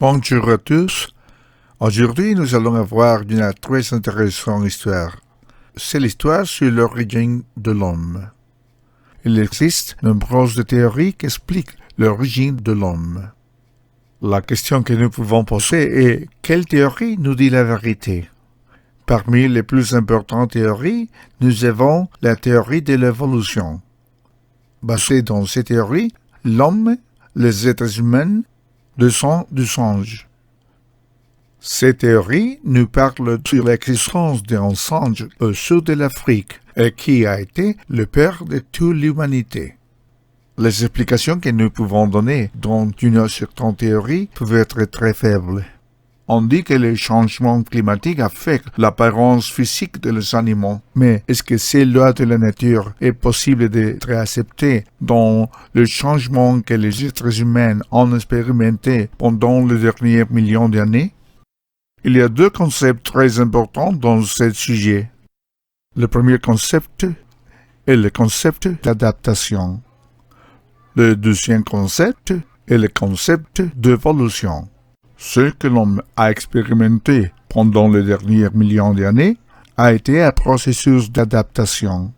Bonjour à tous. Aujourd'hui, nous allons avoir une très intéressante histoire. C'est l'histoire sur l'origine de l'homme. Il existe nombreuses théories qui expliquent l'origine de l'homme. La question que nous pouvons poser est quelle théorie nous dit la vérité? Parmi les plus importantes théories, nous avons la théorie de l'évolution. Basée dans cette théorie, l'homme, les êtres humains, descendent du singe. Cette théorie nous parle sur l'existence d'un singe au sud de l'Afrique et qui a été le père de toute l'humanité. Les explications que nous pouvons donner dans une certaine théorie peuvent être très faibles. On dit que le changement climatique affecte l'apparence physique des animaux, mais est-ce que ces lois de la nature est possible d'être acceptées dans le changement que les êtres humains ont expérimenté pendant les derniers millions d'années? Il y a deux concepts très importants dans ce sujet. Le premier concept est le concept d'adaptation. Le deuxième concept est le concept d'évolution. Ce que l'homme a expérimenté pendant les derniers millions d'années a été un processus d'adaptation.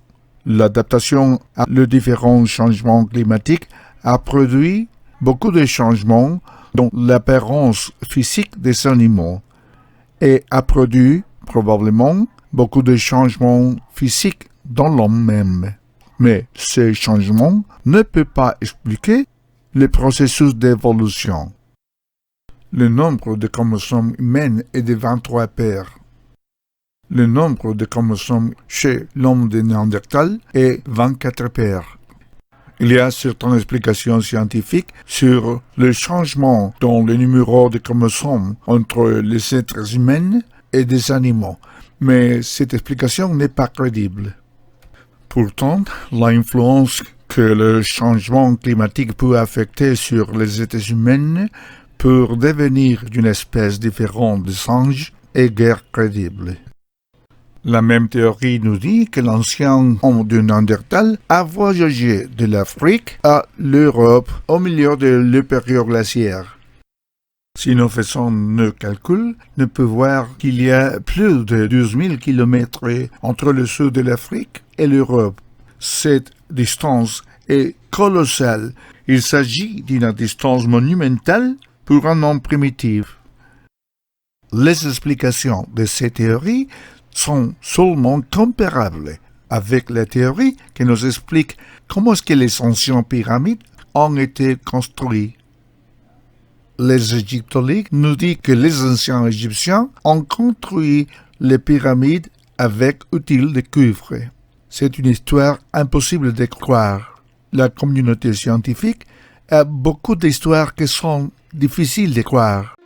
L'adaptation à les différents changements climatiques a produit beaucoup de changements dans l'apparence physique des animaux et a produit probablement beaucoup de changements physiques dans l'homme même. Mais ces changements ne peuvent pas expliquer le processus d'évolution. Le nombre de chromosomes humains est de 23 paires. Le nombre de chromosomes chez l'homme de Néandertal est 24 paires. Il y a certaines explications scientifiques sur le changement dans le numéro de chromosomes entre les êtres humains et des animaux, mais cette explication n'est pas crédible. Pourtant, l'influence que le changement climatique peut affecter sur les êtres humains pour devenir d'une espèce différente de singe est guère crédible. La même théorie nous dit que l'ancien homme de Néandertal a voyagé de l'Afrique à l'Europe au milieu de la période glaciaire. Si nous faisons nos calculs, nous pouvons voir qu'il y a plus de 12 000 km entre le sud de l'Afrique et l'Europe. Cette distance est colossale. Il s'agit d'une distance monumentale pour un homme primitif. Les explications de ces théories sont seulement comparables avec la théorie qui nous explique comment est-ce que les anciennes pyramides ont été construites. Les égyptologues nous disent que les anciens Égyptiens ont construit les pyramides avec outils de cuivre. C'est une histoire impossible de croire. La communauté scientifique a beaucoup d'histoires qui sont difficiles de croire.